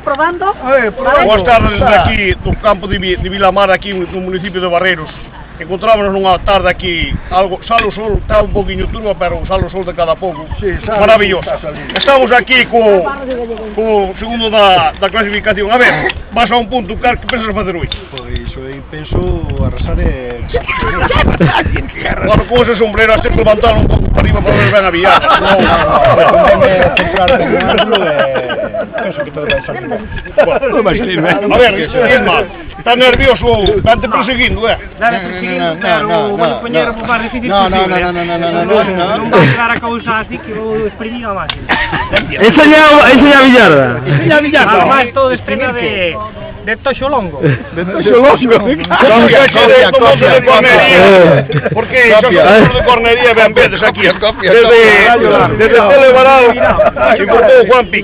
Probando. Boas tardes desde aquí, do campo de Vilamar, aquí no municipio de Barreiros. Encontrámonos nunha tarde aquí, algo, sale o sol, está un poquinho turba, pero sale o sol de cada pouco. Sí, maravilloso. Estamos aquí co segundo da clasificación. A ver, vas a un punto, que pensas facer hoxe? Pois hoxe penso arrasar e... Bueno, con ese sombrero has de levantar un pouco para arriba para ver ben a viar. Conveme centrar como ángulo e... penso que todo vai salir ben. A ver, Isma, está nervioso, vante perseguindo, Dale perseguindo, pero o compañero vos máis difícil posible. Non vai dar a cousa así que vou exprimir a máxima. Enseña a Villarda. Además, todo desprenda de toxo longo. De toxo longo. Porque yo soy de cornería, vean veces aquí. Desde Televarado y por todo Juanpi.